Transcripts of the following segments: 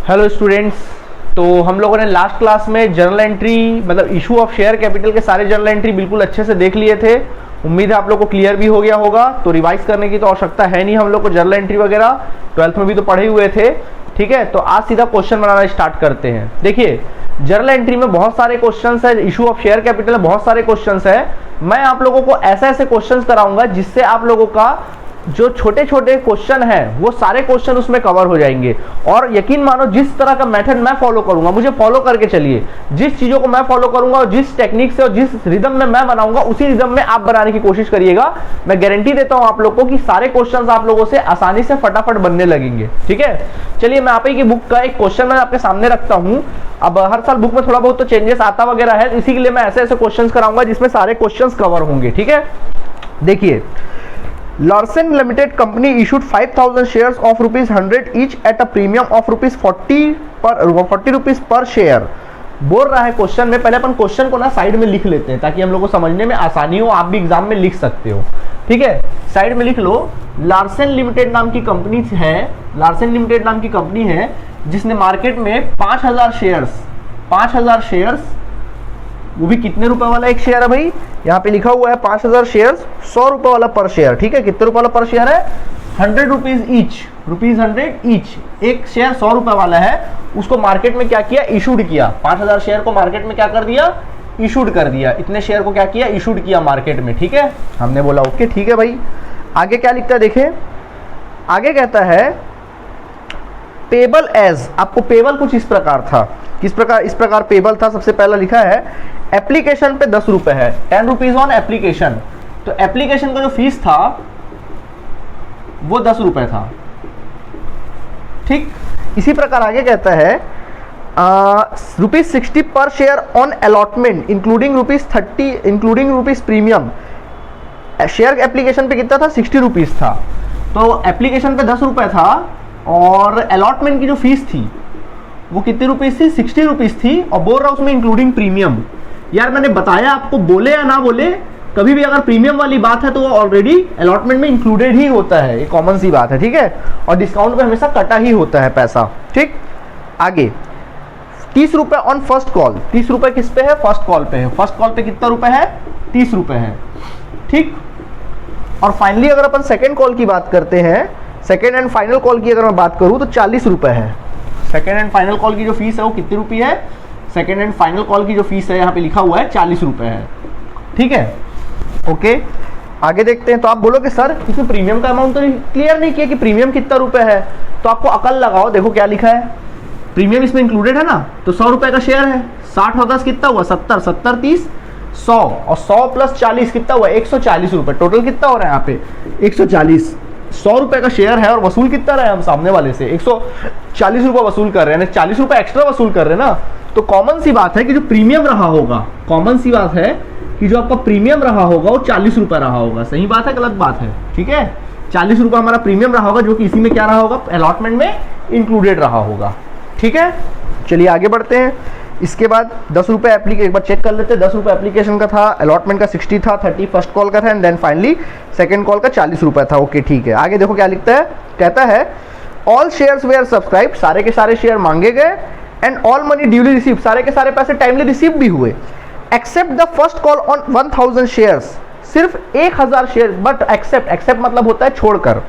Hello students, तो हम लोगों ने लास्ट क्लास में जर्नल एंट्री मतलब इशू ऑफ शेयर कैपिटल के सारे जर्नल एंट्री बिल्कुल अच्छे से देख लिए थे। उम्मीद है आप लोग को क्लियर भी हो गया होगा, तो रिवाइज करने की तो आवश्यकता है नहीं। हम लोग को जर्नल एंट्री वगैरह 12th में भी तो पढ़े हुए थे। ठीक है, तो आज सीधा क्वेश्चन बनाना स्टार्ट करते हैं। देखिए, जर्नल एंट्री में बहुत सारे क्वेश्चंस है, इशू ऑफ शेयर कैपिटल में बहुत सारे क्वेश्चंस है। मैं आप लोगों को ऐसे ऐसे क्वेश्चंस कराऊंगा जिससे आप लोगों का जो छोटे छोटे क्वेश्चन है वो सारे क्वेश्चन उसमें कवर हो जाएंगे। और यकीन मानो, जिस तरह का मेथड मैं फॉलो करूंगा, मुझे फॉलो करके चलिए। जिस चीजों को मैं फॉलो करूंगा और जिस टेक्निक से और जिस रिदम में मैं बनाऊंगा, उसी रिदम में आप बनाने की कोशिश करिएगा। मैं गारंटी देता हूं आप लोग को कि सारे क्वेश्चंस आप लोगों से आसानी से फटाफट बनने लगेंगे। ठीक है, चलिए मैं आप ही की बुक का एक क्वेश्चन मैं आपके सामने रखता हूं। अब हर साल बुक में थोड़ा बहुत तो चेंजेस आता वगैरह है, इसी के लिए मैं ऐसे ऐसे क्वेश्चंस कराऊंगा जिसमें सारे क्वेश्चंस कवर होंगे। ठीक है, देखिए, Larsen Limited Company issued 5,000 shares of ₹100 each at a premium of ₹40 per share। बोल रहा है क्वेश्चन में, पहले अपन क्वेश्चन को ना साइड में लिख लेते हैं ताकि हम लोग को समझने में आसानी हो, आप भी एग्जाम में लिख सकते हो। ठीक है, साइड में लिख लो, लार्सन लिमिटेड नाम की कंपनी है, लार्सन लिमिटेड नाम की कंपनी है जिसने मार्केट में 5,000 शेयर्स, वो भी कितने रुपए वाला एक शेयर है भाई, यहाँ पे लिखा हुआ है 5,000 शेयर्स, 100 रुपए वाला पर शेयर। ठीक है, कितने रुपए वाला पर शेयर है? 100 रुपीज ईच, ₹100 ईच। एक शेयर 100 रुपए वाला है, उसको मार्केट में क्या किया? इशूड किया। 5,000 शेयर को मार्केट में क्या कर दिया? इशूड कर दिया। इतने शेयर को क्या किया? इशूड किया मार्केट में। ठीक है, हमने बोला ओके ठीक है भाई। आगे क्या लिखता है देखें, आगे कहता है पेबल एज, आपको पेबल कुछ इस प्रकार था, किस प्रकार? इस प्रकार पेबल था। सबसे पहला लिखा है एप्लीकेशन पे 10 रुपए है, 10 रुपीज ऑन एप्लीकेशन। तो एप्लीकेशन का जो फीस था वो 10 रुपए था। ठीक, इसी प्रकार आगे कहता है ₹60 पर share on allotment including ₹30 including rupees premium. Share application पे कितना था? 60 रुपीज था। तो एप्लीकेशन पे 10 रुपए था और अलॉटमेंट की जो फीस थी वो कितनी रुपीस थी? 60 रुपीस थी। और बोल रहा उसमें इंक्लूडिंग प्रीमियम। यार मैंने बताया आपको, बोले या ना बोले, कभी भी अगर प्रीमियम वाली बात है तो वो ऑलरेडी अलॉटमेंट में इंक्लूडेड ही होता है, ये कॉमन सी बात है। ठीक है, और डिस्काउंट पे हमेशा कटा ही होता है पैसा। ठीक, आगे 30 रुपए ऑन फर्स्ट कॉल। 30 रुपए किस पे है? फर्स्ट कॉल पे है। फर्स्ट कॉल पे कितना रुपए है? 30 रुपए है। ठीक, और फाइनली अगर अपन सेकेंड कॉल की बात करते हैं, सेकेंड एंड फाइनल कॉल की अगर मैं बात करूं तो 40 रुपए है। सेकेंड एंड फाइनल कॉल की जो फीस है वो कितनी रुपये है? सेकेंड एंड फाइनल कॉल की जो फीस है यहाँ पे लिखा हुआ है 40 रुपए है। ठीक है, ओके, आगे देखते हैं। तो आप बोलोगे सर इसमें प्रीमियम का अमाउंट तो क्लियर नहीं किया कि प्रीमियम कितना रुपए है। तो आपको अकल लगाओ, देखो क्या लिखा है, प्रीमियम इसमें इंक्लूडेड है ना। तो 100 रुपए का शेयर है, 60 और 10 कितना हुआ? 70, 70 30 100, और 100 प्लस 40 कितना हुआ? 140 रुपए। टोटल कितना हो रहा है यहाँ पे? 140। 100 रुपए का शेयर है और वसूल कितना रहे हम सामने वाले से? 140 रुपए वसूल कर रहे हैं, 40 रुपए एक्स्ट्रा वसूल कर रहे हैं ना। तो कॉमन सी बात है कि जो प्रीमियम रहा होगा, कॉमन सी बात है कि जो आपका प्रीमियम रहा होगा वो 40 रुपए रहा होगा। सही बात है, गलत बात है? ठीक है, 40 रुपए हमारा प्रीमियम रहा होगा, जो कि इसी में क्या रहा होगा? अलॉटमेंट में इंक्लूडेड रहा होगा। ठीक है, चलिए आगे बढ़ते हैं। इसके बाद 10 रुपए एप्लीकेशन, एक बार चेक कर लेते हैं। 10 रुपए एप्लीकेशन का था, अलॉटमेंट का 60 था, 30 फर्स्ट कॉल का था, and then finally second call का 40 रुपए था। ओके ठीक है, आगे देखो क्या लिखता है, कहता है ऑल शेयर्स वेयर सब्सक्राइब, सारे के सारे शेयर मांगे गए, and all money duly receive, सारे के सारे पैसे टाइमली रिसीव भी हुए, except the first call on 1000 shares, सिर्फ 1000 शेयर। बट एक्सेप्ट मतलब होता है छोड़कर,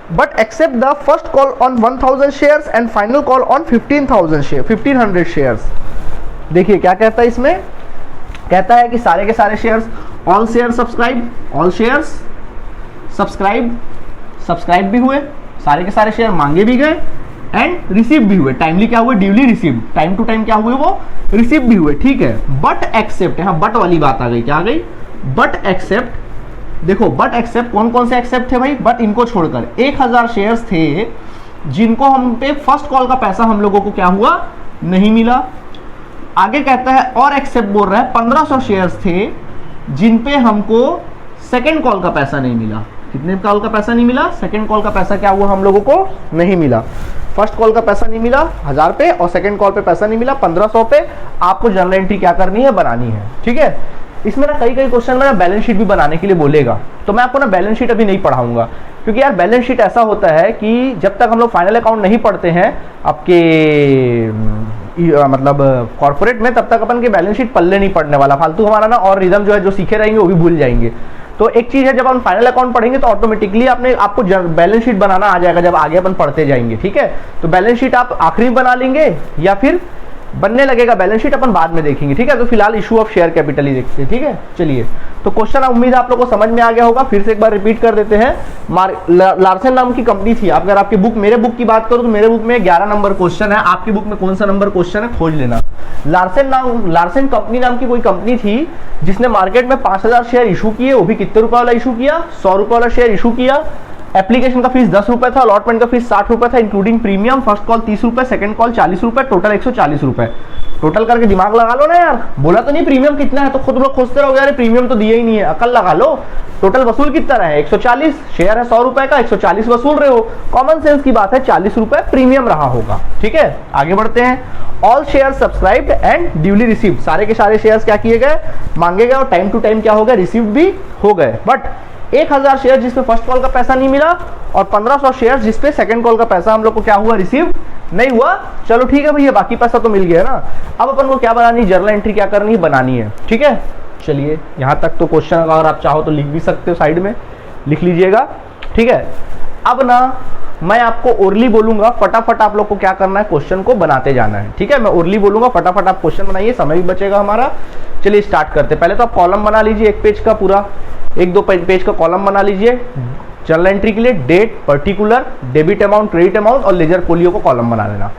but accept the first call on 1000 shares and final call on 1500 shares। देखिए क्या कहता है इसमें, कहता है कि सारे के सारे shares, all share subscribe, all shares subscribe भी हुए, सारे के सारे शेयर मांगे भी गए, एंड रिसीव भी हुए, टाइमली क्या हुए? Duly receive, time to time क्या हुए? वो रिसीव भी हुए। ठीक है, बट एक्सेप्ट, यहाँ बट वाली बात आ गई। क्या आ गई? But except. देखो, बट एक्सेप्ट कौन कौन से एक्सेप्ट थे भाई? बट इनको छोड़कर 1000 शेयर्स थे जिनको हम पे फर्स्ट कॉल का पैसा हम लोगों को क्या हुआ? नहीं मिला। आगे कहता है और एक्सेप्ट बोल रहा है 1500 शेयर्स थे जिन पे हमको सेकंड कॉल का पैसा नहीं मिला। कितने कॉल का पैसा नहीं मिला? सेकंड कॉल का पैसा क्या हुआ? हम लोगों को नहीं मिला। फर्स्ट कॉल का पैसा नहीं मिला 1000 पे, और सेकंड कॉल पे पैसा नहीं मिला 1500 पे। आपको जर्नल एंट्री क्या करनी है? बनानी है। ठीक है, इसमें ना कई क्वेश्चन में ना बैलेंस शीट भी बनाने के लिए बोलेगा, तो मैं आपको ना बैलेंस शीट अभी नहीं पढ़ाऊंगा, क्योंकि यार बैलेंस शीट ऐसा होता है कि जब तक हम लोग फाइनल अकाउंट नहीं पढ़ते हैं आपके मतलब कॉर्पोरेट में, तब तक अपन के बैलेंस शीट पल्ले नहीं पड़ने वाला, फालतू हमारा ना और रिदम जो है जो सीखे रहेंगे वो भी भूल जाएंगे। तो एक चीज है, जब हम फाइनल अकाउंट पढ़ेंगे तो ऑटोमेटिकली आपको बैलेंस शीट बनाना आ जाएगा जब आगे अपन पढ़ते जाएंगे, ठीक है। तो बैलेंस शीट आप आखिरी में बना लेंगे या फिर बनने लगेगा बैलेंस शीट, अपन बाद में देखेंगे, ठीक है। तो फिलहाल इशू ऑफ शेयर कैपिटल ही देखते हैं, ठीक है। चलिए, तो क्वेश्चन उम्मीद है आप लोगों को समझ में आ गया होगा, फिर से एक बार रिपीट कर देते हैं। लार्सन नाम की कंपनी थी। अगर आपकी बुक, मेरे बुक की बात करूं तो मेरे बुक में 11 नंबर क्वेश्चन है, आपकी बुक में कौन सा नंबर क्वेश्चन है खोज लेना। लार्सन कंपनी नाम की कोई कंपनी थी जिसने मार्केट में 5000 शेयर इशू किए, वो भी कितने रुपए वाला इशू किया, 100 रुपए वाला शेयर इशू किया। एप्लीकेशन का फीस 10 रुपए था, अलॉटमेंट का फीस 60 रुपए था इंक्लूडिंग प्रीमियम। फर्स्ट कॉल 30 रुपए, सेकंड कॉल 40 रुपए, टोटल 140 रुपए। टोटल करके दिमाग लगा लो ना यार, बोला तो नहीं प्रीमियम कितना है, तो खुद लोग खोजते रहोगे यार प्रीमियम तो दिया ही नहीं है, अकल लगा लो। टोटल वसूल कितना है 140, शेयर है 100 रुपए का, 140 वसूल रहे हो, कॉमन सेंस की बात है 40 रुपए प्रीमियम रहा होगा, ठीक है। आगे बढ़ते हैं। All share subscribed and duly received, सारे के सारे शेयर्स क्या किए गए, मांगे गए और टाइम टू टाइम क्या हो गए, रिसीव भी हो गए। बट 1000 शेयर जिसपे फर्स्ट कॉल का पैसा नहीं मिला और 1500 शेयर जिसपे सेकंड कॉल का पैसा हम लोग को क्या हुआ, रिसीव नहीं हुआ। चलो ठीक है भैया, बाकी पैसा तो मिल गया ना। अब अपन को क्या बनानी, जर्नल एंट्री क्या करनी है, बनानी है, ठीक है। चलिए, यहां तक तो क्वेश्चन अगर आप चाहो तो लिख भी सकते हो, साइड में लिख लीजिएगा, ठीक है। अब ना मैं आपको ओरली बोलूंगा, फटाफट आप लोग को क्या करना है, क्वेश्चन को बनाते जाना है, ठीक है। मैं ओरली बोलूंगा, फटाफट आप क्वेश्चन बनाइए, समय भी बचेगा हमारा। चलिए स्टार्ट करते हैं। पहले तो आप कॉलम बना लीजिए, एक पेज का पूरा, 1-2 पेज का कॉलम बना लीजिए। जर्नल एंट्री के लिए date, particular, debit amount, credit amount और लेजर फोलियो को कॉलम बना लेना,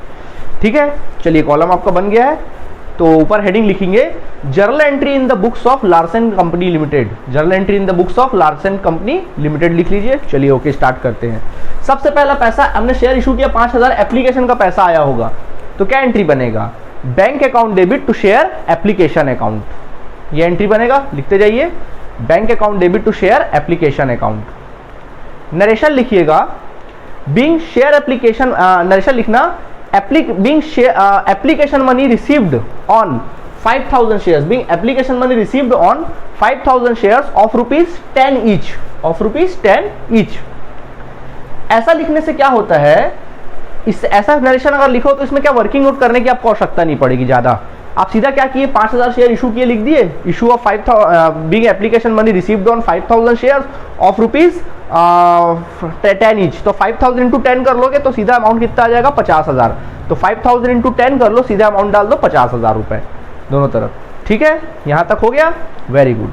ठीक है। चलिए, कॉलम आपका बन गया है। तो ऊपर हेडिंग लिखेंगे journal entry in the books of Larsen company limited. Journal entry in the books of Larsen company limited लिख लीजिए। चलिए ओके, स्टार्ट करते हैं। सबसे पहला पैसा, हमने शेयर इशू किया 5000, एप्लीकेशन का पैसा आया होगा, तो क्या एंट्री बनेगा, bank account debit to share application account, ये एंट्री बनेगा। लिखते जाइए, bank account debit to share application account. Narration लिखिएगा, बीइंग शेयर एप्लीकेशन, नरेशन लिखना, being application money received on 5000 shares, being application money received on 5000 shares of rupees 10 each, of rupees 10 each। ऐसा लिखने से क्या होता है, इस ऐसा नरेशन अगर लिखो तो इसमें क्या वर्किंग नोट करने की आपको आवश्यकता नहीं पड़ेगी ज्यादा। आप सीधा क्या किए, 5000 शेयर इशू किए, लिख दिए issue of 5000, being application money received on 5000 share of rupees 10 each. तो 5000 इंटू 10 कर लोगे तो सीधा अमाउंट कितना आ जाएगा, 50000। तो 5000 इंटू 10 कर लो, सीधा अमाउंट डाल दो 50000 रुपए दोनों तरफ, ठीक है। यहां तक हो गया, वेरी गुड।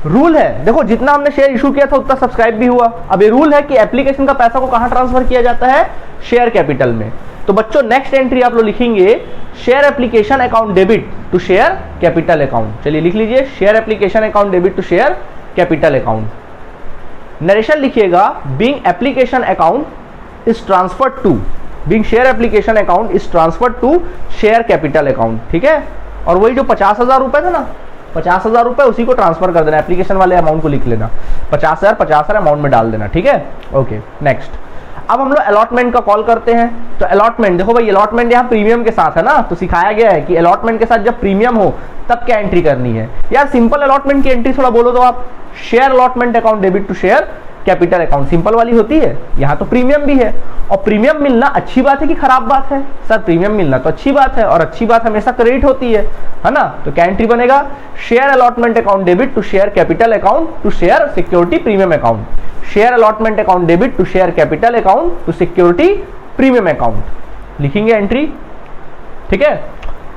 रूल है, देखो जितना हमने शेयर इशू किया था उतना सब्सक्राइब भी हुआ। अब ये रूल है कि एप्लीकेशन का पैसा को कहां ट्रांसफर किया जाता है, शेयर कैपिटल में। तो बच्चों नेक्स्ट एंट्री आप लोग लिखेंगे, share application account debit to share capital account. चलिए लिख लीजिए, share application account debit to share capital account. Narration लिखिएगा, being application account is transferred to, being share application account is transferred to share capital account, ठीक है। और वही जो 50000 रुपए थे ना, 50000 रुपए उसी को ट्रांसफर कर देना, एप्लीकेशन वाले अमाउंट को लिख लेना, 50000 अमाउंट में डाल देना, ठीक है। Okay, next. अब हम लोग अलॉटमेंट का कॉल करते हैं। तो अलॉटमेंट, देखो भाई अलॉटमेंट यहाँ प्रीमियम के साथ है ना, तो सिखाया गया है कि अलॉटमेंट के साथ जब प्रीमियम हो तब क्या एंट्री करनी है। यार सिंपल अलॉटमेंट की एंट्री थोड़ा बोलो तो आप, share allotment account debit to share capital account, simple वाली होती है। यहाँ तो प्रीमियम भी है, और प्रीमियम मिलना अच्छी बात है कि खराब बात है, सर प्रीमियम मिलना तो अच्छी बात है, और अच्छी बात हमेशा क्रेडिट होती है ना। तो क्या एंट्री बनेगा, share allotment account debit to share capital account to share security premium account, share allotment account debit to share capital account to security premium account, लिखेंगे एंट्री, ठीक है।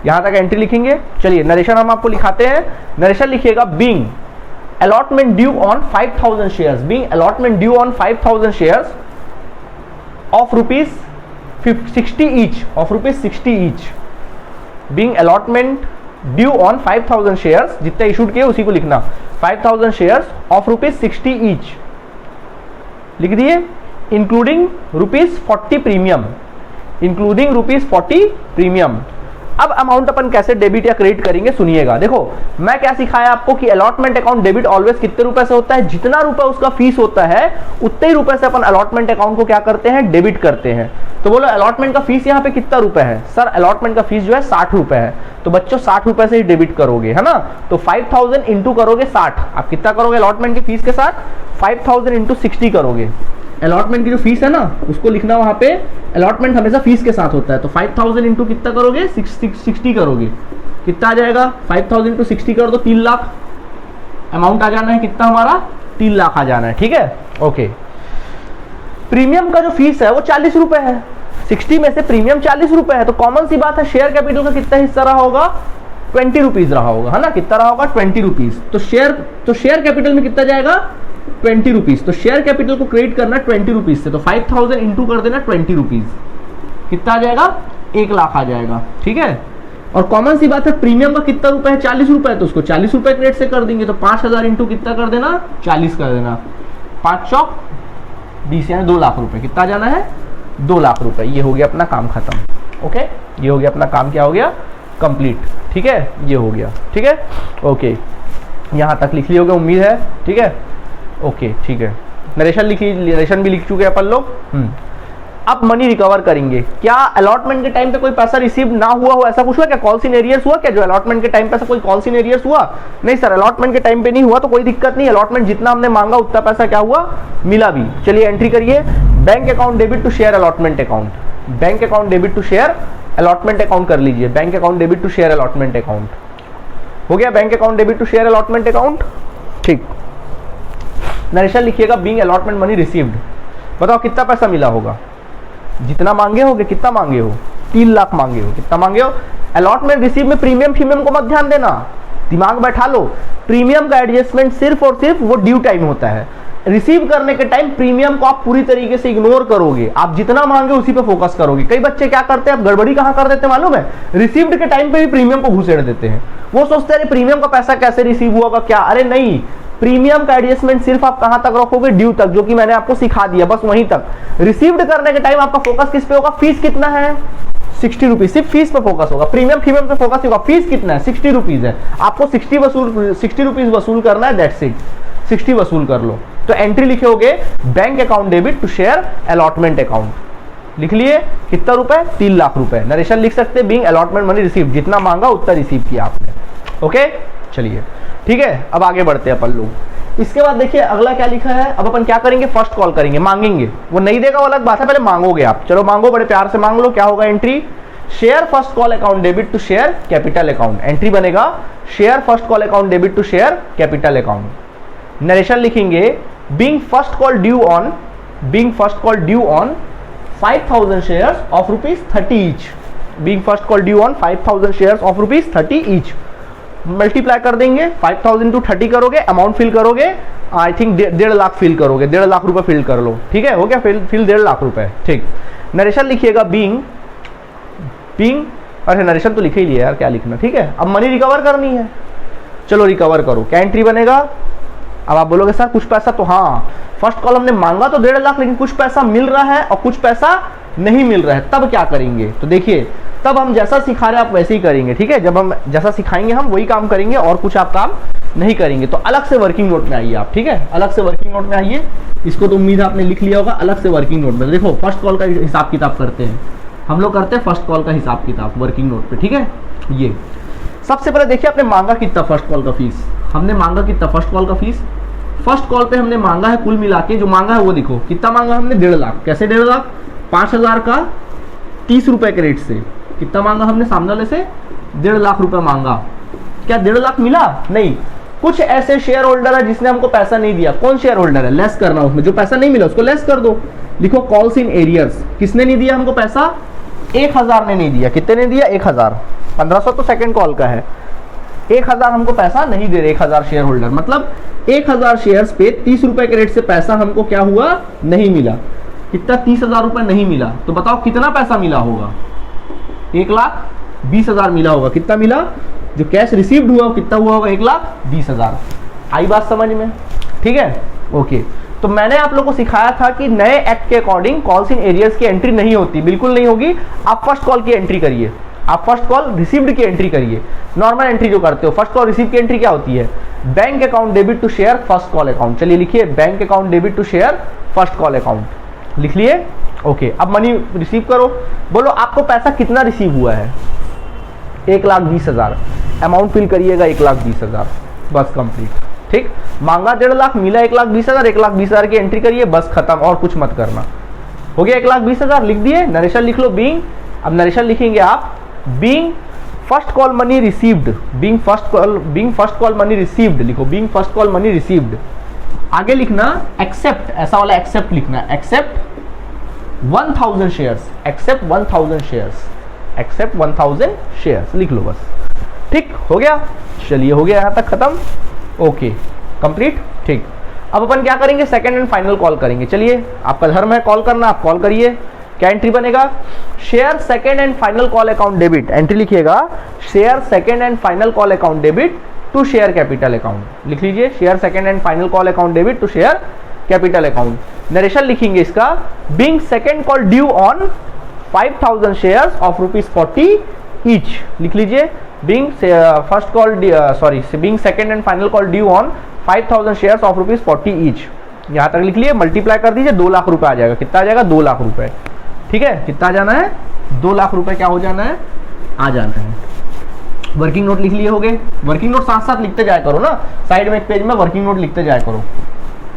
यहां तक एंट्री लिखेंगे। चलिए नरेशन हम आपको लिखाते हैं। नरेशन लिखिएगा, being allotment due on 5000 shares, being allotment due on 5000 shares of rupees 60 each, of rupees 60 each, being allotment due on 5000 shares, जितने इशूड किए उसी को लिखना, 5000 shares of rupees 60 each लिख दिए, including rupees 40 premium, including rupees 40 premium. अब amount अपन कैसे debit या क्रेडिट करेंगे सुनिएगा। देखो मैं क्या सिखाया आपको कि अलॉटमेंट अकाउंट डेबिट ऑलवेज कितने रुपए से होता है, जितना रुपए उसका फीस होता है उतने ही रुपए से अपन अलॉटमेंट अकाउंट को क्या करते हैं, डेबिट करते हैं। तो बोलो अलॉटमेंट का फीस यहाँ पे कितना रुपए है, सर अलॉटमेंट का फीस जो है 60 रुपए है, तो बच्चों 60 रुपए से ही डेबिट करोगे, है ना। तो 5000 इंटू करोगे 60, आप कितना करोगे अलॉटमेंट की फीस के साथ, 5000 इंटू 60 करोगे, अलॉटमेंट की जो फीस है ना उसको लिखना वहां पे, अलॉटमेंट हमेशा फीस के साथ होता है। तो 5000 इंटू कितना करोगे, 60 करोगे, कितना आ जाएगा, 5000 इंटू 60 कर दो, 3 लाख अमाउंट आ जाना है, कितना हमारा 3 लाख आ जाना है, ठीक है। ओके, प्रीमियम का जो फीस है वो 40 रुपए है, 60 में से प्रीमियम 40 रुपए है, तो कॉमन सी बात है शेयर कैपिटल का कितना हिस्सा रहा होगा, 20 रुपीज रहा होगा, है ना, कितना रहा होगा 20 रुपीज। तो शेयर कैपिटल में कितना जाएगा 20 रुपीज, तो शेयर कैपिटल को क्रेडिट करना 20 रुपीज से, तो 5000 इंटू कर देना 20 रुपीज, कितना आ जाएगा 1 लाख आ जाएगा, ठीक है। और कॉमन सी बात है प्रीमियम का कितना रुपए है, 40 रुपए, तो उसको 40 रुपए क्रेडिट से कर देंगे, तो 5000 इंटू कितना कर देना 40 कर देना, 5 चौक 20 यानी 2 लाख रुपए, कितना जाना है 2 लाख रुपए। ये हो गया अपना काम खत्म, ओके, ये हो गया अपना काम, क्या हो गया कंप्लीट, ठीक है, ये हो गया, ठीक है। ओके, यहाँ तक लिख लिए होगे उम्मीद है, ठीक है। ओके, ठीक है, नरेशन लिखी, नरेशन भी लिख चुके अपन लोग। अब मनी रिकवर करेंगे, क्या अलॉटमेंट के टाइम पे कोई पैसा रिसीव ना हुआ हो, ऐसा कुछ हुआ क्या, कॉल्स इन एरियर्स हुआ क्या, जो अलॉटमेंट के टाइम पे ऐसा कोई कॉल्स इन एरियर्स हुआ, नहीं सर अलॉटमेंट के टाइम पे नहीं हुआ, तो कोई दिक्कत नहीं, अलॉटमेंट जितना हमने मांगा उतना पैसा क्या हुआ, मिला भी। चलिए एंट्री करिए, bank account debit to share allotment account, bank account debit to share allotment account कर लीजिए, bank account debit to share allotment account हो गया, bank account debit to share allotment account, ठीक। नरेशन लिखिएगा बीइंग अलॉटमेंट मनी रिसीव्ड, बताओ कितना पैसा मिला होगा, जितना मांगे होगे, कितना मांगे हो 3 लाख मांगे हो, कितना मांगे हो। अलॉटमेंट रिसीव में प्रीमियम फीमियम को मत ध्यान देना, दिमाग बैठा लो, प्रीमियम का एडजस्टमेंट सिर्फ और सिर्फ वो ड्यू टाइम होता है, रिसीव करने के टाइम प्रीमियम को आप पूरी तरीके से इग्नोर करोगे, आप जितना मांगे उसी पे फोकस करोगे। कई बच्चे क्या करते हैं, आप गड़बड़ी कहां कर देते हैं मालूम है, रिसीव्ड के टाइम पे भी प्रीमियम को घुसेड़ देते हैं, वो सोचते हैं प्रीमियम का पैसा कैसे रिसीव हुआ क्या, अरे नहीं, प्रीमियम का एडजस्टमेंट सिर्फ आप कहां तक रखोगे, ड्यू तक, जो कि मैंने आपको सिखा दिया, बस वहीं तक। रिसीव्ड करने के टाइम आपका फोकस किस पे होगा, फीस कितना है 60 रुपीज, सिर्फ फीस पे फोकस होगा, प्रीमियम फीमियम पे फोकस होगा, फीस कितना है 60 रुपीज है, आपको 60 रुपीज वसूल करना है, दैट्स इट, 60 वसूल कर लो। तो एंट्री लिखोगे bank account debit to share allotment account, लिख लिए कितना रुपए 3 लाख रुपए। नरेशन लिख सकते हैं बीइंग अलॉटमेंट मनी रिसीव, जितना मांगा उतना रिसीव किया आपने, ओके। चलिए ठीक है, अब आगे बढ़ते हैं अपन लोग। इसके बाद देखिए अगला क्या लिखा है, अब अपन क्या करेंगे, फर्स्ट कॉल करेंगे, मांगेंगे, वो नहीं देगा वो अलग बात है, पहले मांगोगे आप, चलो मांगो, बड़े प्यार से मांग लो। क्या होगा entry, share first call account debit to share capital account, entry बनेगा share first call account debit to share capital account. Narration लिखेंगे being first call due on 5000 shares of ₹30 each, being first call due on 5000 shares of ₹30 each, multiply कर देंगे, 5000 into 30 करोगे, amount fill करोगे, I think 1.5 lakh fill करोगे, 1.5 लाख रुपए fill कर लो, ठीक है, हो गया फिल 1.5 लाख रुपए, ठीक। नरेशन लिखिएगा बीइंग, अरे नरेशन तो लिखे ही लिया यार, क्या लिखना, ठीक है। अब मनी रिकवर करनी है, चलो रिकवर करो, क्या एंट्री बनेगा। अब आप बोलोगे सर कुछ पैसा, तो हाँ, फर्स्ट कॉल हमने मांगा तो 1.5 लाख, लेकिन कुछ पैसा मिल रहा है और कुछ पैसा नहीं मिल रहा है, तब क्या करेंगे, तो देखिए तब हम जैसा सिखा रहे हैं आप वैसे ही करेंगे, ठीक है। जब हम जैसा सिखाएंगे हम वही काम करेंगे और कुछ आप काम नहीं करेंगे, तो अलग से वर्किंग नोट में आइए आप, ठीक है, अलग से वर्किंग नोट में आइए। इसको तो उम्मीद है आपने लिख लिया होगा, अलग से वर्किंग नोट में। देखो फर्स्ट कॉल का हिसाब किताब करते हैं हम लोग, करते हैं फर्स्ट कॉल का हिसाब किताब वर्किंग नोट पे, ठीक है। ये सबसे पहले देखिए आपने मांगा कितना फर्स्ट कॉल का फीस, हमने मांगा कितना फर्स्ट कॉल का फीस, फर्स्ट कॉल पे हमने मांगा है कुल मिला के, जो मांगा है वो देखो कितना मांगा हमने, 1.5 लाख। कैसे 1.5 लाख, 5000 का 30 रुपए के रेट से कितना मांगा हमने, सामने वाले से 1.5 लाख रुपए मांगा। क्या 1.5 लाख मिला, नहीं, कुछ ऐसे शेयर होल्डर है जिसने हमको पैसा नहीं दिया। कौन शेयर होल्डर है, लेस करना, उसमें जो पैसा नहीं मिला उसको लेस कर दो, लिखो कॉल्स इन एरियर्स। किसने नहीं दिया हमको पैसा, 1000 ने नहीं दिया। कितने ने दिया, 1000, 1500 तो सेकंड कॉल का है, 1000 हमको पैसा नहीं दे रहे, 1000 शेयर होल्डर, मतलब 1000 शेयर्स पे 30 रुपए के रेट से पैसा हमको क्या हुआ, नहीं मिला। कितना, 30,000 रुपए नहीं मिला, तो बताओ कितना पैसा मिला होगा, 1,20,000 मिला होगा। कितना मिला, जो कैश रिसीव्ड हुआ कितना हुआ होगा, 1,20,000। आई बात समझ में, ठीक है, ओके। तो मैंने आप लोगों को सिखाया था कि नए एक्ट के अकॉर्डिंग कॉल्स इन एरियर्स की एंट्री नहीं होती, बिल्कुल नहीं होगी। आप फर्स्ट कॉल की एंट्री करिए, आप फर्स्ट कॉल रिसीव्ड की एंट्री करिए, नॉर्मल एंट्री जो करते हो। फर्स्ट कॉल रिसीव की एंट्री क्या होती है, bank account debit to share first call account. चलिए लिखिए bank account debit to share first call account, लिख लिए, ओके। अब मनी रिसीव करो, बोलो आपको पैसा कितना रिसीव हुआ है, 1,20,000, अमाउंट फिल करिएगा 1,20,000, बस कंप्लीट, ठीक, मांगा 1.5 लाख, मिला 1,20,000, 1,20,000 की एंट्री करिए, बस खत्म, और कुछ मत करना। हो गया 1,20,000 लिख दिए, नरेशन लिख लो बीइंग, अब नरेशन लिखेंगे आप being first call money received, being first call money received लिखो, being first call money received. आगे लिखना एक्सेप्ट, ऐसा वाला एक्सेप्ट लिखना, except 1000 shares, except 1000 shares, except 1000 shares लिख लो बस। ठीक हो गया, चलिए हो गया यहां तक खत्म, ओके कंप्लीट। ठीक, अब अपन क्या करेंगे, सेकंड एंड फाइनल कॉल करेंगे। चलिए, आपका धर्म है कॉल करना, आप कॉल करिए। क्या एंट्री बनेगा, share second and final call account debit, entry लिखिएगा share second and final call account debit to share capital account, लिख लीजिए share second and final call account debit to share capital account. Narration लिखेंगे इसका being second call due on 5000 shares of ₹40 each, लिख लीजिए being first call being second and final call due on 5000 shares of ₹40 each. यहां तक लिख लिए, multiply कर दीजिए, 2 लाख रुपए आ जाएगा। कितना आ जाएगा, 2 लाख रुपए। ठीक है, कितना आ जाना है, 2 लाख रुपए क्या हो जाना है, आ जाना है। वर्किंग नोट लिख लिए हो गए, वर्किंग नोट साथ साथ लिखते जाया करो ना, साइड में एक पेज में वर्किंग नोट लिखते जाया करो।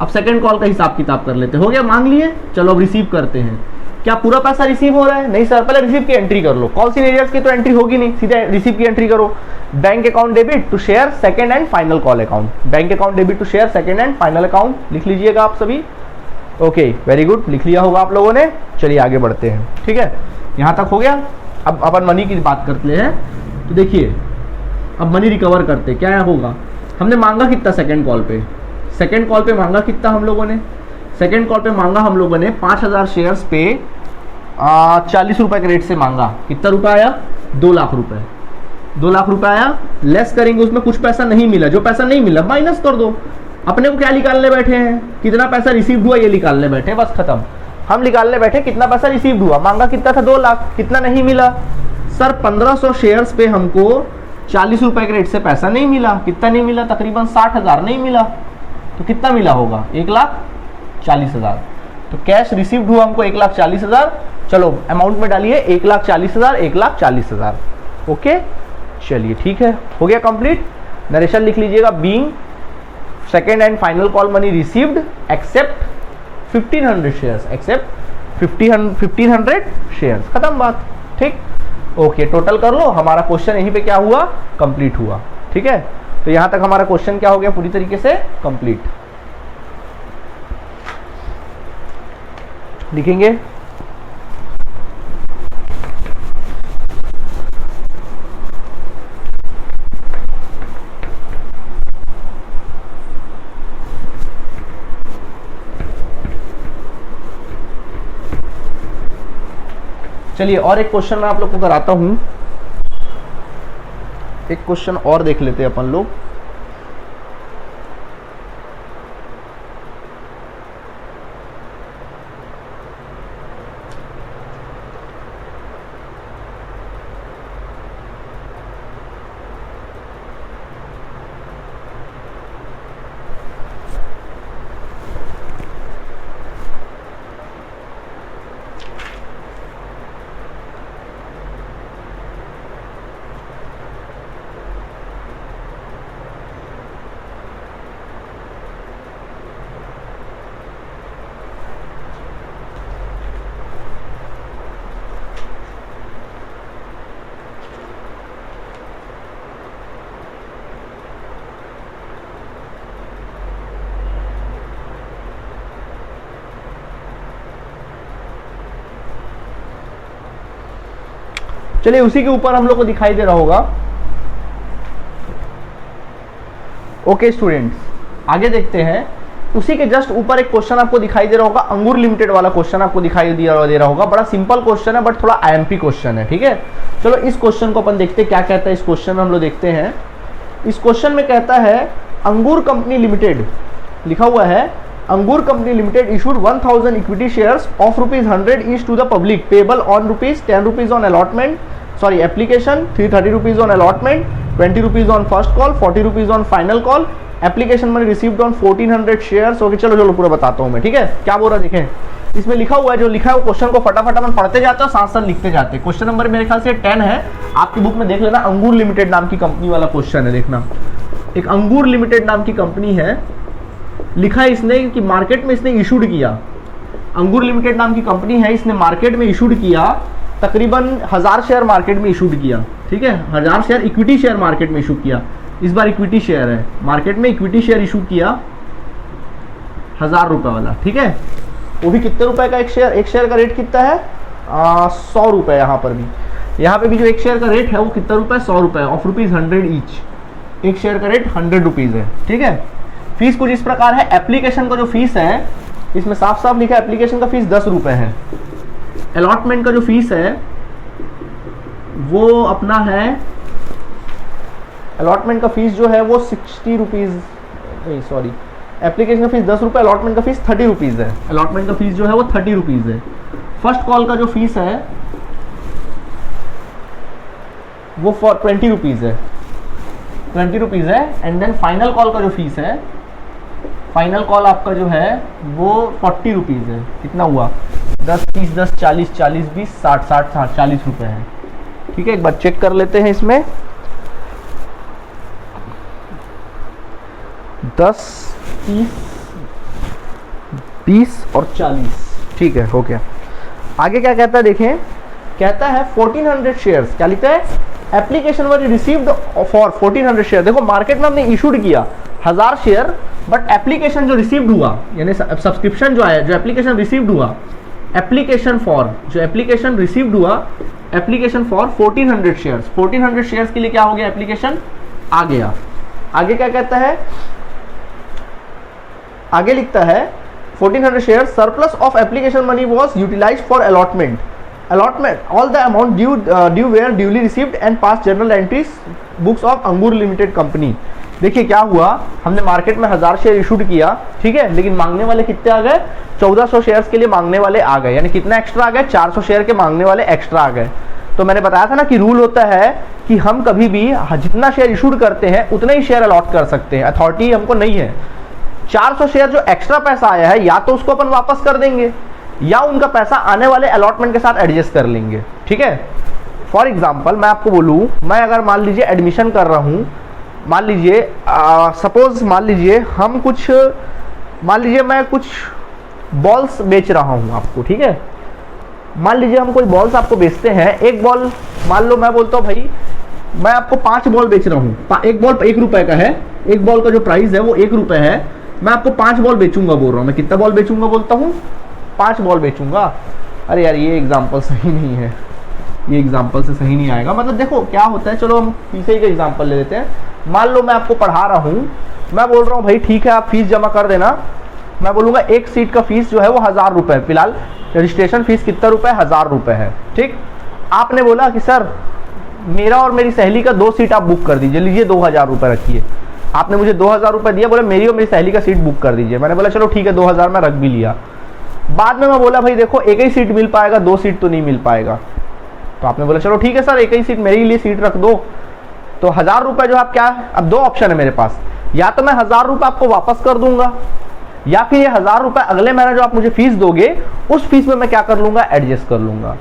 अब सेकंड कॉल का हिसाब किताब कर लेते, हो गया, मांग लिए। चलो अब रिसीव करते हैं। क्या पूरा पैसा रिसीव हो रहा है, नहीं सर, पहले रिसीव की एंट्री कर लो। कॉल सीनियर्स की तो एंट्री होगी नहीं, सीधे रिसीव की एंट्री करो। Bank account debit to share second and final call account, bank account debit to share second and final account लिख लीजिएगा आप सभी। ओके, वेरी गुड, लिख लिया होगा आप लोगों ने। चलिए आगे बढ़ते हैं। ठीक है, यहां तक हो गया। अब अपन मनी की बात करते हैं। तो देखिए, अब मनी रिकवर करते, क्या होगा, हमने मांगा कितना सेकंड कॉल पे, सेकंड कॉल पे मांगा कितना हम लोगों ने, सेकंड कॉल पे मांगा हम लोगों ने 5000 शेयर्स पे 40 रुपए के रेट से मांगा। कितना रुपए आया, 2 लाख रुपए, 2 लाख रुपए आया। लेस करेंगे, उसमें कुछ पैसा नहीं मिला, जो पैसा नहीं मिला माइनस कर दो। अपने को क्या निकालने बैठे हैं, कितना पैसा रिसीव हुआ ये निकालने बैठे, बस खत्म। हम निकालने बैठे कितना पैसा रिसीव हुआ, मांगा कितना था, 2 लाख, कितना नहीं मिला सर, 1500 शेयर्स पे हमको 40 रुपए के रेट से पैसा नहीं मिला। कितना नहीं मिला, तकरीबन 60,000 नहीं मिला। तो कितना मिला होगा, 1,40,000। तो कैश रिसीव्ड हुआ हमको 1,40,000। चलो अमाउंट में डालिए 1,40,000, 1,40,000। ओके, चलिए ठीक है, हो गया कंप्लीट। नरेशन लिख लीजिएगा being second and final call money received except 1500 shares, except 1500 shares, खत्म बात। ठीक, ओके, टोटल कर लो। हमारा क्वेश्चन यहीं पे क्या हुआ, कंप्लीट हुआ। ठीक है, तो यहां तक हमारा क्वेश्चन क्या हो गया, पूरी तरीके से कंप्लीट। लिखेंगे चलिए, और एक क्वेश्चन मैं आप लोग को कराता हूं। एक क्वेश्चन और देख लेते हैं अपन लोग। चलिए, उसी के ऊपर हम लोग को दिखाई दे रहा होगा। ओके स्टूडेंट्स, आगे देखते हैं। उसी के जस्ट ऊपर एक क्वेश्चन आपको दिखाई दे रहा होगा, अंगूर लिमिटेड वाला क्वेश्चन आपको दिखाई दे रहा होगा। बड़ा सिंपल क्वेश्चन है, बट थोड़ा आईएमपी क्वेश्चन है। ठीक है, चलो इस क्वेश्चन को अपन देखते हैं क्या कहता है। इस क्वेश्चन में हम लोग देखते हैं, इस क्वेश्चन में कहता है अंगूर कंपनी लिमिटेड, लिखा हुआ है Angoor company limited issued 1000 equity shares of ₹100 each to the public payable on ₹10 on allotment, sorry application, 330 rupees on allotment, 20 rupees on first call, 40 rupees on final call, application money received on 1400 shares. Okay, चलो पूरा बताता हूं मैं। ठीक है, क्या बोल रहा है देखें, इसमें लिखा हुआ है, जो लिखा है वो क्वेश्चन को फटाफट अपन पढ़ते जाते हैं, साथ साथ लिखते जाते हैं। क्वेश्चन नंबर मेरे ख्याल से 10 है, आपकी बुक में देख लेना, अंगूर लिमिटेड नाम की कंपनी वाला क्वेश्चन है, देखना। एक अंगूर लिमिटेड नाम की कंपनी है, लिखा है इसने कि मार्केट में इसने इशूड किया, अंगूर लिमिटेड नाम की कंपनी है, इसने मार्केट में इशूड किया तकरीबन 1000 शेयर मार्केट में इशूड किया, ठीक है, 1000 शेयर इक्विटी शेयर मार्केट में इशू किया। इस बार इक्विटी शेयर है, मार्केट में इक्विटी शेयर इशू किया 1000 रुपए वाला, ठीक है। वो भी कितने रुपए का एक शेयर का रेट कितना है 100 रुपए। यहाँ पर भी जो एक शेयर का रेट है वो कितना रुपए 100 रुपए ऑफ ₹100 ईच। एक शेयर का रेट 100 रुपीज है, ठीक है। फीस कुछ इस प्रकार है। एप्लीकेशन का जो फीस है इसमें साफ साफ लिखा है एप्लीकेशन का फीस 10 रुपए है। अलॉटमेंट का जो फीस है वो अपना है, अलॉटमेंट का फीस जो है वो 60 रुपीज, नहीं सॉरी, एप्लीकेशन का फीस 10 रुपए, अलॉटमेंट का फीस 30 रुपीज है। अलॉटमेंट का फीस जो है वो 30 रुपीज है। फर्स्ट कॉल का जो फीस है वो 20 रुपीज है, 20 रुपीज है। एंड देन फाइनल कॉल का जो फीस है, फाइनल कॉल आपका जो है वो 40 रुपीज है। कितना हुआ 10 30 10 40 40 20 60 60 40 रुपए है, ठीक है। एक बार चेक कर लेते हैं इसमें 10 30 20 और 40, ठीक है, हो गया। आगे क्या कहता है देखें, कहता है 1400 शेयर्स, क्या लिखता है application were received for 1400 share. देखो मार्केट में हमने इशूड किया 1000 शेयर, बट एप्लीकेशन जो रिसीव्ड हुआ यानी सब्सक्रिप्शन जो आया, जो एप्लीकेशन रिसीव्ड हुआ, एप्लीकेशन फॉर जो एप्लीकेशन रिसीव्ड हुआ, एप्लीकेशन फॉर 1400 शेयर्स, 1400 शेयर्स के लिए क्या हो गया एप्लीकेशन आ गया। आगे क्या कहता है, आगे लिखता है 1400 share surplus of application money was utilised for allotment, allotment all the amount due were duly received and passed journal entries books of अंगूर लिमिटेड कंपनी। देखिए क्या हुआ, हमने मार्केट में 1000 शेयर इशूड किया, ठीक है, लेकिन मांगने वाले कितने आ गए 1400 शेयर्स के लिए मांगने वाले आ गए, यानी कितना एक्स्ट्रा आ गए 400 शेयर के मांगने वाले एक्स्ट्रा आ गए। तो मैंने बताया था ना कि रूल होता है कि हम कभी भी जितना शेयर इशूड करते हैं उतना ही शेयर अलॉट कर सकते हैं, अथॉरिटी हमको नहीं है। 400 शेयर जो एक्स्ट्रा पैसा आया है या तो उसको अपन वापस कर देंगे या उनका पैसा आने वाले अलॉटमेंट के साथ एडजस्ट कर लेंगे, ठीक है। फॉर एग्जांपल मैं आपको बोलूं, मैं अगर मान लीजिए एडमिशन कर रहा हूं, मान लीजिए सपोज मान लीजिए हम कुछ, मान लीजिए मैं कुछ बॉल्स बेच रहा हूं आपको, ठीक है। मान लीजिए हम कोई बॉल्स आपको बेचते हैं, एक बॉल मान लो मैं बोलता हूं भाई मैं आपको 5 बॉल बेच रहा हूं, एक बॉल 1 रुपए का है, एक बॉल का जो प्राइस है वो 1 रुपए है, मैं आपको 5 बॉल बेचूंगा बोल रहा हूं। मैं कितना बॉल बेचूंगा बोलता हूं 5 बॉल बेचूंगा। अरे यार ये एग्जाम्पल सही नहीं है, ये एग्जाम्पल से सही नहीं आएगा। मतलब देखो क्या होता है, चलो हम पीछे का एग्जाम्पल ले लेते हैं। मान लो मैं आपको पढ़ा रहा हूँ, मैं बोल रहा हूँ भाई ठीक है आप फीस जमा कर देना, मैं बोलूँगा एक सीट का फीस जो है वो 1000 रुपये, फिलहाल रजिस्ट्रेशन फीस कितना रुपये 1000 रुपये है, ठीक। आपने बोला कि सर मेरा और मेरी सहेली का 2 सीट आप बुक कर दीजिए, लीजिए 2000 रुपये रखिए। आपने मुझे 2000 रुपये दिया, बोले मेरी और मेरी सहेली का सीट बुक कर दीजिए। मैंने बोला चलो ठीक है 2000 में रख भी लिया। बाद में मैं बोला भाई देखो एक ही सीट मिल पाएगा, 2 सीट तो नहीं मिल पाएगा। तो आपने बोला चलो ठीक है सर एक ही सीट मेरे लिए सीट रख दो। तो 1000 रुपये जो आप क्या, अब 2 ऑप्शन है मेरे पास, या तो मैं 1000 रुपये आपको वापस कर दूंगा या फिर ये 1000 रुपये अगले महीने जो आप मुझे फीस दोगे उस फीस में मैं क्या कर लूंगा एडजस्ट कर लूंगा।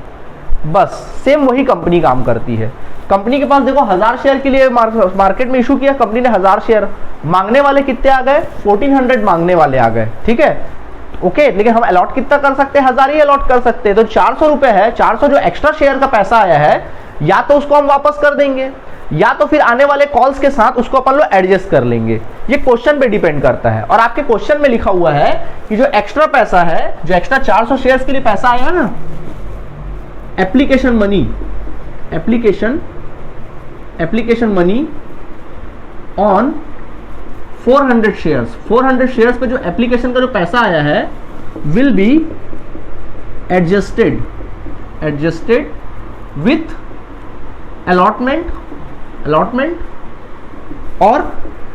बस सेम वही कंपनी काम करती है। कंपनी के पास देखो 1000 शेयर के लिए मार्केट में इशू किया, कंपनी ने 1000 शेयर, मांगने वाले कितने आ गए 1400 मांगने वाले आ गए, ठीक है ओके। लेकिन हम अलॉट कितना कर सकते हैं 1000 ही अलॉट कर सकते हैं। तो 400 रुपए है, 400 जो एक्स्ट्रा शेयर का पैसा आया है या तो उसको हम वापस कर देंगे या तो फिर आने वाले कॉल्स के साथ उसको अपन लोग एडजस्ट कर लेंगे। ये क्वेश्चन पे डिपेंड करता है। और आपके क्वेश्चन में लिखा हुआ है कि जो एक्स्ट्रा पैसा है, जो एक्स्ट्रा 400 शेयर्स के लिए पैसा आया ना, application money, application money on 400 shares, 400 shares पे जो एप्लीकेशन का जो पैसा आया है will be adjusted with allotment और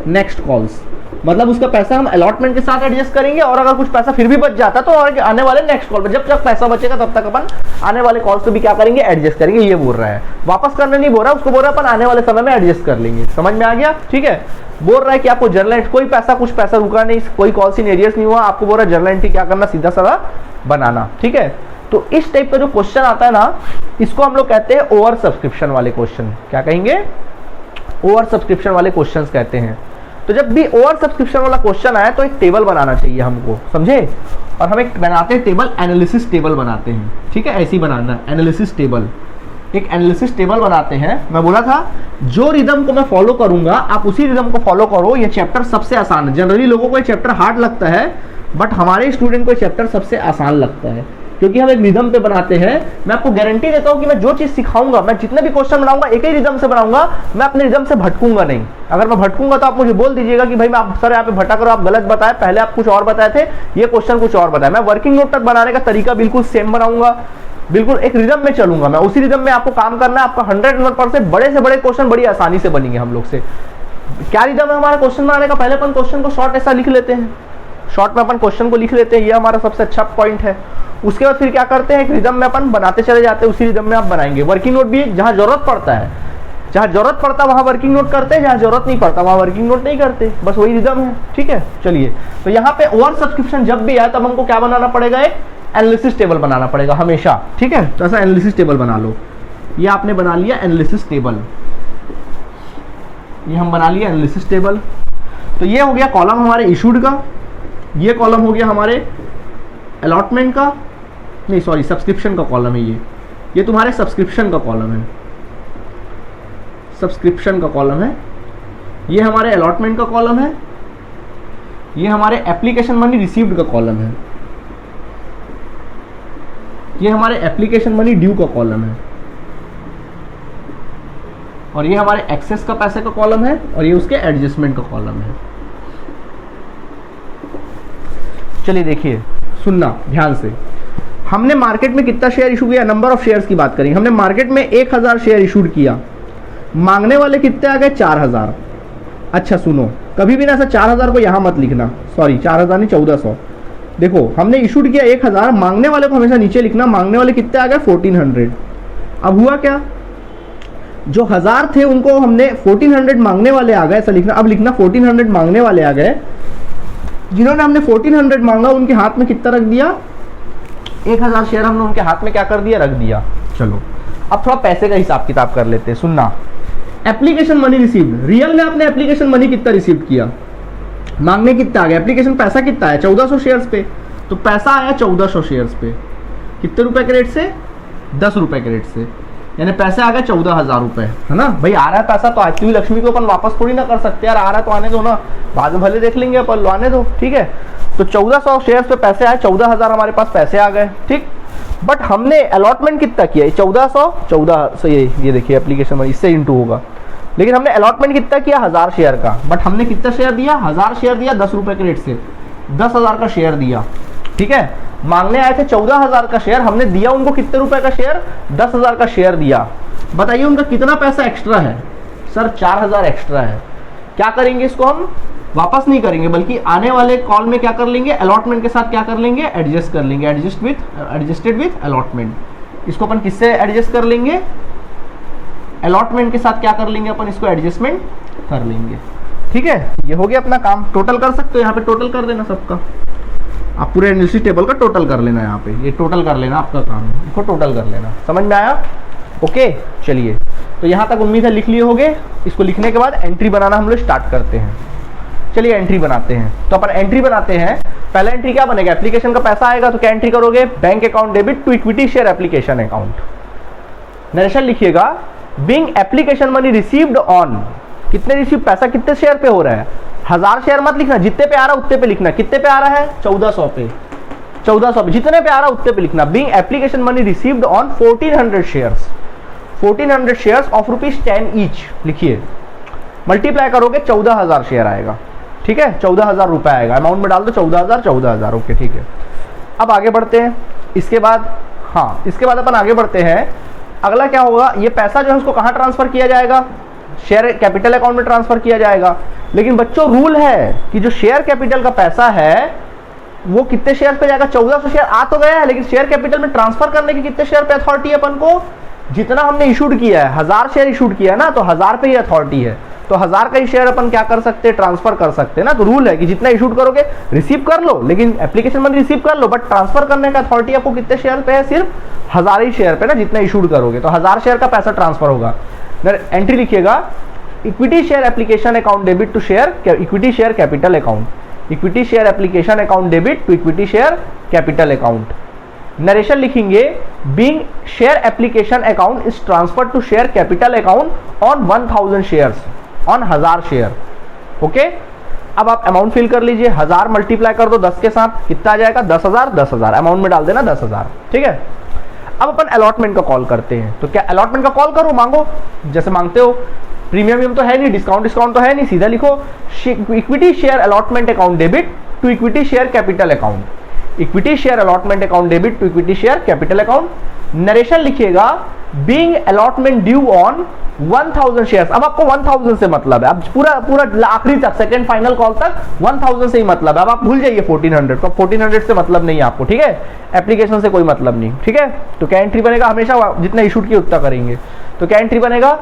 नेक्स्ट कॉल्स। मतलब उसका पैसा हम अलॉटमेंट के साथ एडजस्ट करेंगे और अगर कुछ पैसा फिर भी बच जाता तो और आने वाले नेक्स्ट कॉल पर जब तक पैसा बचेगा तब तक अपन आने वाले कॉल्स को भी क्या करेंगे एडजस्ट करेंगे। ये बोल रहा है, वापस करने नहीं बोल रहा, उसको बोल रहा है अपन आने वाले समय में एडजस्ट कर लेंगे। समझ में आ गया, ठीक है। बोल रहा है कि आपको जर्नल एंट्री, कोई पैसा कुछ पैसा रुका नहीं, कोई कॉल इन एरियस नहीं हुआ, आपको बोल रहा है जर्नल एंट्री क्या करना सीधा साधा बनाना, ठीक है। तो इस टाइप का जो क्वेश्चन आता है ना, इसको हम लोग कहते हैं ओवर सब्सक्रिप्शन वाले क्वेश्चन। क्या कहेंगे, ओवर सब्सक्रिप्शन वाले क्वेश्चंस कहते हैं। तो जब भी ओवर सब्सक्रिप्शन वाला क्वेश्चन आए तो एक टेबल बनाना चाहिए हमको, समझे। और हम एक बनाते हैं टेबल, एनालिसिस टेबल बनाते हैं, ठीक है, ऐसे ही बनाना एनालिसिस टेबल, एक एनालिसिस टेबल बनाते हैं। मैं बोला था जो रिदम को मैं फॉलो करूंगा आप उसी रिदम को फॉलो करो। ये चैप्टर सबसे आसान है, जनरली लोगों को ये चैप्टर हार्ड लगता है, बट हमारे स्टूडेंट को ये चैप्टर सबसे आसान लगता है, क्योंकि हम एक रिदम पे बनाते हैं। मैं आपको गारंटी देता हूं कि मैं जो चीज सिखाऊंगा, मैं जितने भी क्वेश्चन बनाऊंगा एक ही रिदम से बनाऊंगा, मैं अपने रिदम से भटकूंगा नहीं। अगर मैं भटकूंगा तो आप मुझे बोल दीजिएगा कि भाई मैं आप सर यहाँ पे भटक रहा हूं, आप गलत बताए, पहले आप कुछ और बताए थे, ये क्वेश्चन कुछ और बताया। मैं वर्किंग नोट तक बनाने का तरीका बिल्कुल सेम बनाऊंगा, बिल्कुल एक रिदम में चलूंगा मैं, उसी रिदम में आपको काम करना है। आपका 100% बड़े से बड़े क्वेश्चन बड़ी आसानी से बनेंगे हम लोग से। क्या रिदम है हमारा क्वेश्चन बनाने का? पहले अपन क्वेश्चन को शॉर्ट ऐसा लिख लेते हैं, शॉर्ट में अपन क्वेश्चन को लिख लेते हैं, ये हमारा सबसे अच्छा पॉइंट है। उसके बाद फिर क्या करते हैं, एक रिदम में अपन बनाते चले जाते हैं, उसी रिदम में आप बनाएंगे। वर्किंग नोट भी जहां जरूरत पड़ता है, जहां जरूरत पड़ता है वहां वर्किंग नोट करते हैं, जहां जरूरत नहीं पड़ता वहां वर्किंग नोट नहीं करते, बस वही रिदम है, ठीक है। चलिए, तो यहाँ पे ओवर सब्सक्रिप्शन जब भी आए तब हमको क्या बनाना पड़ेगा, एक एनालिसिस टेबल बनाना पड़ेगा हमेशा, ठीक है। तो ऐसा एनालिसिस टेबल बना लो, ये आपने बना लिया एनालिसिस टेबल, ये हम बना लिया एनालिसिस टेबल। तो ये हो गया कॉलम हमारे इशूड का, ये कॉलम हो गया हमारे अलॉटमेंट का, नहीं सॉरी सब्सक्रिप्शन का कॉलम है ये तुम्हारे सब्सक्रिप्शन का कॉलम है, सब्सक्रिप्शन का कॉलम है। ये हमारे अलॉटमेंट का कॉलम है, ये हमारे एप्लीकेशन मनी रिसीव्ड का कॉलम है, ये हमारे एप्लीकेशन मनी ड्यू का कॉलम है, और ये हमारे एक्सेस का पैसे का कॉलम है, और ये उसके एडजस्टमेंट का कॉलम है। चलिए देखिए, सुनना ध्यान से, हमने मार्केट में कितना शेयर इशू किया, नंबर ऑफ शेयर्स की बात करेंगे। हमने मार्केट में 1000 शेयर इशूड किया, मांगने वाले कितने आ गए, 4000। अच्छा सुनो, कभी भी ना ऐसा 4000 को यहां मत लिखना, सॉरी 4000 नहीं 1400। देखो हमने इशूड किया 1000, मांगने वाले को हमेशा नीचे लिखना, मांगने वाले कितने आ गए 1400। अब हुआ क्या, जो 1000 थे उनको हमने 1400 मांगने वाले आ गए, ऐसा लिखना। अब लिखना 1400 मांगने वाले आ गए, जिन्होंने हमने 1400 मांगा उनके हाथ में कितना रख दिया, 1000 शेयर हमने उनके हाथ में क्या कर दिया, रख दिया। चलो अब थोड़ा पैसे का हिसाब किताब कर लेते हैं, सुनना। एप्लीकेशन मनी रिसीव्ड, रियल में आपने एप्लीकेशन मनी कितना रिसीव किया, मांगने कितना आ गया, एप्लीकेशन पैसा कितना है 1400 शेयर्स पे, तो पैसा आया 1400 शेयर्स पे, कितने रुपए के रेट से, 10 रुपए के रेट से, यानी पैसे आ गए 14,000 रुपए, है ना भाई। आ रहा है पैसा तो आती हुई लक्ष्मी को अपन वापस थोड़ी ना कर सकते यार, आ रहा है तो आने दो ना, बाद में भले देख लेंगे अपन, आने दो, ठीक है। तो 1400 शेयर्स पे पैसे आए, 14,000 हमारे पास पैसे आ गए, ठीक। बट हमने अलॉटमेंट कितना किया, 1400 ये देखिए एप्लीकेशन में इससे इंटू होगा, लेकिन हमने अलॉटमेंट कितना किया 1000 शेयर का। बट हमने कितना शेयर दिया, 1000 शेयर दिया 10 रुपए के रेट से, 10,000 का शेयर दिया, ठीक है। मांगने आए थे 14,000 का शेयर, हमने दिया उनको कितने रुपए का शेयर, 10,000 का शेयर दिया। बताइए उनका कितना पैसा एक्स्ट्रा है, सर 4000 एक्स्ट्रा है। क्या करेंगे, इसको हम वापस नहीं करेंगे, बल्कि आने वाले कॉल में क्या कर लेंगे, अलॉटमेंट के साथ क्या कर लेंगे, एडजस्ट कर लेंगे, एडजस्टेड विथ अलॉटमेंट। इसको अपन किससे एडजस्ट कर लेंगे, अलॉटमेंट के साथ क्या कर लेंगे अपन, इसको एडजस्टमेंट कर लेंगे, ठीक है। ये हो गया अपना काम, टोटल कर सकते हो, यहाँ पे टोटल कर देना सबका, आप पूरे एनालिसिस टेबल का टोटल कर लेना, यहाँ पे ये टोटल कर लेना आपका काम है, इसको टोटल कर लेना। समझ में आया, ओके। चलिए, तो यहाँ तक उम्मीद है लिख लिए होंगे। इसको लिखने के बाद एंट्री बनाना हम लोग स्टार्ट करते हैं। चलिए एंट्री बनाते हैं, तो अपन एंट्री बनाते हैं। पहला एंट्री क्या बनेगा, एप्लीकेशन का पैसा आएगा तो क्या एंट्री करोगे, bank account debit to equity share application account. Narration लिखिएगा, being application money received on, कितने रिसीव, पैसा कितने शेयर पे हो रहा है, 1000 शेयर मत लिखना, जितने पे आ रहा है उतने पे लिखना। कितने पे आ रहा है, 1400 पे, 1400 पे, जितने पे आ रहा है उतने पे लिखना। Being application money received on 1400 shares, 1400 shares of ₹10 each लिखिए, मल्टीप्लाई करोगे 14,000 शेयर आएगा, ठीक है। 14,000 रुपए आएगा, अमाउंट में डाल दो 14,000, ओके ठीक है। अब आगे बढ़ते हैं, इसके बाद हाँ, इसके बाद अपन आगे बढ़ते हैं। अगला क्या होगा, ये पैसा जो है उसको कहाँ ट्रांसफर किया जाएगा, शेयर कैपिटल अकाउंट में ट्रांसफर किया जाएगा। लेकिन बच्चों रूल है कि जो शेयर कैपिटल का पैसा है वो कितने शेयर पे जाएगा, 1400 शेयर आ तो गया है, लेकिन शेयर कैपिटल में ट्रांसफर करने की कितने शेयर पे अथॉरिटी है अपन को, जितना हमने इशूड किया है, 1000 शेयर इशूड किया है ना, तो 1000 पे ही अथॉरिटी है, तो 1000 का ही शेयर अपन क्या कर सकते हैं, ट्रांसफर कर सकते हैं ना। तो रूल है कि जितना इशूड करोगे रिसीव कर लो, लेकिन एप्लीकेशन मनी रिसीव कर लो, बट ट्रांसफर करने का अथॉरिटी आपको कितने शेयर पे है, सिर्फ 1000 ही शेयर पे ना, जितना इशूड करोगे तो 1000 शेयर का पैसा ट्रांसफर होगा। एंट्री लिखिएगा, equity share application account debit to share equity share capital account, equity share application account debit to equity share capital account. Narration लिखेंगे being share application account is transfer to share capital account on 1000 shares, on 1000 share. Okay, अब आप amount fill कर लीजिए, 1000 multiply कर दो 10 के साथ, कितना आ जाएगा 10,000, 10,000 अमाउंट में डाल देना 10,000। ठीक है, अब अपन अलॉटमेंट का कॉल करते हैं। तो क्या अलॉटमेंट का कॉल करो, मांगो जैसे मांगते हो, प्रीमियम तो है नहीं, डिस्काउंट तो है नहीं, सीधा लिखो equity share allotment account debit to equity share capital account, equity share allotment account debit to equity share capital account. Narration लिखिएगा being allotment due on 1000 shares. अब आपको 1000 से मतलब है, अब पूरा आखिरी तक सेकंड फाइनल कॉल तक 1000 से ही मतलब है। अब आप भूल जाइए 1400 को, 1400 से मतलब नहीं है आपको। ठीक है, एप्लीकेशन से कोई मतलब नहीं। ठीक है, तो क्या एंट्री बनेगा, हमेशा जितना इशूड किया उतना करेंगे। तो क्या एंट्री बनेगा,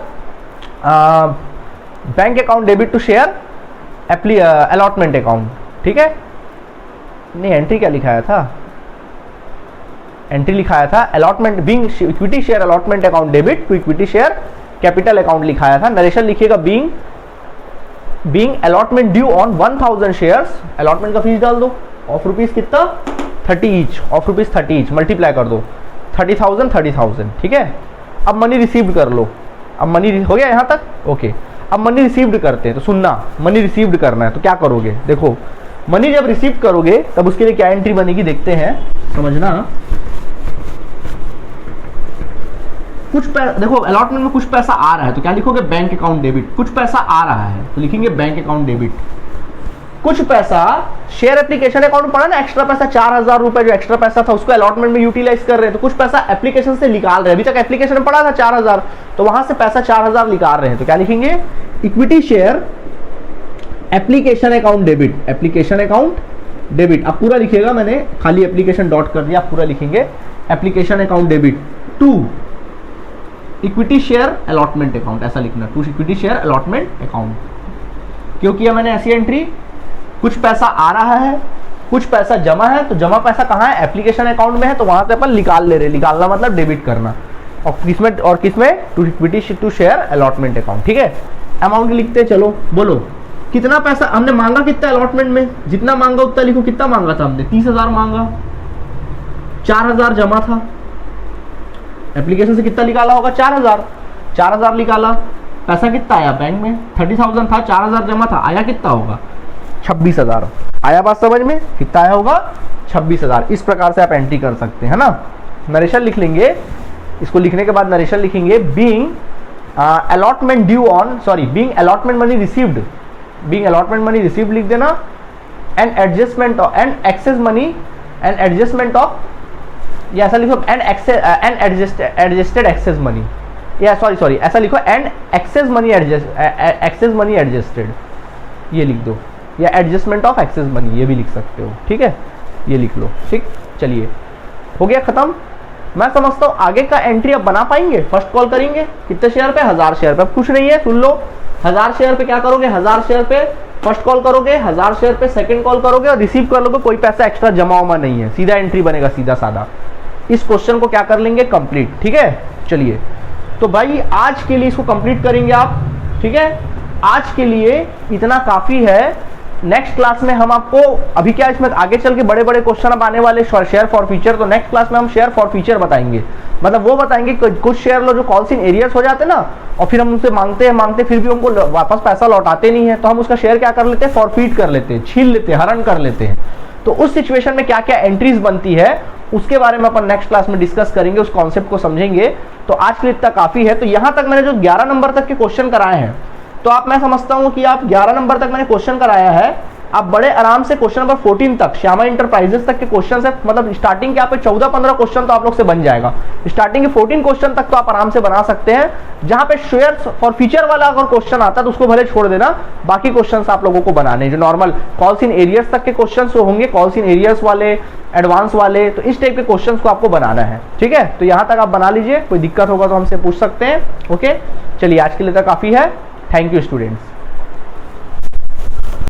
bank account debit to share allotment account. ठीक है, नहीं एंट्री क्या लिखाया था, एंट्री लिखाया था allotment being equity share allotment account debit to equity share capital account लिखाया था। नरेशन लिखिएगा being allotment due on 1000 shares, allotment का फीस डाल दो ऑफ रुपीज कितना 30 each, of rupees 30 each, multiply कर दो 30,000 30,000। ठीक है, अब मनी रिसीव्ड कर लो, अब मनी हो गया यहाँ तक। ओके, अब मनी रिसीव्ड करते हैं। तो सुनना, मनी रिसीव्ड करना है तो क्या करोगे, देखो मनी जब रिसीव करोगे तब उसके लिए क्या एंट्री बनेगी देखते हैं, समझना। कुछ देखो अलॉटमेंट में कुछ पैसा आ रहा है तो क्या लिखोगे बैंक अकाउंट डेबिट, कुछ पैसा आ रहा है तो लिखेंगे बैंक अकाउंट डेबिट। कुछ पैसा शेयर एप्लीकेशन अकाउंट पड़ा ना, एक्स्ट्रा पैसा 4000 रुपए जो एक्स्ट्रा पैसा था उसको अलॉटमेंट में यूटिलाइज कर रहे हैं, तो कुछ पैसा एप्लीकेशन से निकाल रहे हैं। अभी तक एप्लीकेशन में पड़ा था 4000, तो वहां से पैसा 4000 निकाल रहे हैं, तो क्या लिखेंगे equity share application account debit, application account debit. अब पूरा लिखिएगा, मैंने खाली एप्लीकेशन डॉट कर दिया, आप पूरा लिखेंगे application account debit to equity share allotment account, ऐसा लिखना to equity share allotment account. क्यों किया मैंने ऐसी एंट्री, कुछ पैसा आ रहा है, कुछ पैसा जमा है, तो जमा पैसा कहाँ है एप्लीकेशन अकाउंट में है, तो वहां से अपन निकाल ले रहे, निकालना मतलब डेबिट करना, और किसमें to equity to share allotment account. ठीक है, अमाउंट लिखते चलो, बोलो कितना पैसा हमने मांगा, कितना अलॉटमेंट में, जितना मांगा उतना लिखो, कितना मांगा था हमने 30,000 मांगा, 4000 जमा था, एप्लीकेशन से कितना निकाला होगा 4000 निकाला, पैसा कितना आया बैंक में 30,000 था, 4000 जमा था, आया कितना होगा 26,000। आया बात समझ में, कितना आया होगा 26,000। इस प्रकार से आप एंट्री कर सकते हैं ना। नरेशन लिख लेंगे, इसको लिखने के बाद नरेशन लिखेंगे being allotment due on, sorry being allotment money received, being allotment money received लिख देना, and adjustment of and excess money and adjustment of, या ऐसा लिखो एंड एडजस्टेड एक्सेस मनी, या सॉरी ऐसा लिखो एंड एक्सेस मनी एडजस्टेड, ये लिख दो, या एडजस्टमेंट ऑफ एक्सेस मनी ये भी लिख सकते हो। ठीक है, ये लिख लो। ठीक, चलिए हो गया खत्म। मैं समझता हूँ आगे का एंट्री अब बना पाएंगे। फर्स्ट कॉल करेंगे कितने शेयर पे 1000 शेयर पे, अब कुछ नहीं है सुन लो, 1000 शेयर पे क्या करोगे, 1000 शेयर पे फर्स्ट कॉल करोगे, 1000 शेयर पे सेकंड कॉल करोगे और रिसीव कर लोगे, कोई पैसा एक्स्ट्रा जमा हुआ नहीं है, सीधा एंट्री बनेगा, सीधा साधा। इस क्वेश्चन को क्या कर लेंगे कंप्लीट। ठीक है, चलिए तो भाई आज के लिए इसको कंप्लीट करेंगे आप। ठीक है, आज के लिए इतना काफी है। नेक्स्ट क्लास में हम आपको, अभी क्या इसमें आगे चल के बड़े बड़े क्वेश्चन अब आने वाले शेयर फॉर फ्यूचर, तो नेक्स्ट क्लास में हम शेयर फॉर फ्यूचर बताएंगे। मतलब वो बताएंगे कुछ शेयर लो जो कॉल्स इन एरियर्स हो जाते ना, और फिर हम उनसे मांगते फिर भी हमको वापस पैसा लौटाते नहीं है, तो हम उसका शेयर क्या कर लेते हैं, फॉरफीट कर लेते हैं, छीन लेते हैं, हरण कर लेते हैं। तो उस सिचुएशन में क्या क्या एंट्रीज बनती है उसके बारे में अपन नेक्स्ट क्लास में डिस्कस करेंगे, उस कॉन्सेप्ट को समझेंगे। तो आज के लिए इतना काफी है। तो यहां तक मैंने जो 11 नंबर तक के क्वेश्चन कराए हैं, तो आप, मैं समझता हूं कि आप 11 नंबर तक मैंने क्वेश्चन कराया है, आप बड़े आराम से क्वेश्चन नंबर 14 तक श्यामा इंटरप्राइजेस तक के क्वेश्चन है, मतलब स्टार्टिंग के आप 14-15 क्वेश्चन तो आप लोग से बन जाएगा, स्टार्टिंग के 14 क्वेश्चन तक तो आप आराम से बना सकते हैं। जहां पे शेयर फॉर फ्यूचर वाला अगर क्वेश्चन आता है तो उसको भले छोड़ देना, बाकी क्वेश्चन आप लोगों को बनाने जो नॉर्मल कॉल्स इन एरियर्स तक के क्वेश्चन होंगे, कॉल्स इन एरियर्स वाले, एडवांस वाले, तो इस टाइप के क्वेश्चन को आपको बनाना है। ठीक है, तो यहां तक आप बना लीजिए, कोई दिक्कत होगा तो हमसे पूछ सकते हैं। ओके, चलिए आज के लिए तो काफी है। Thank you students.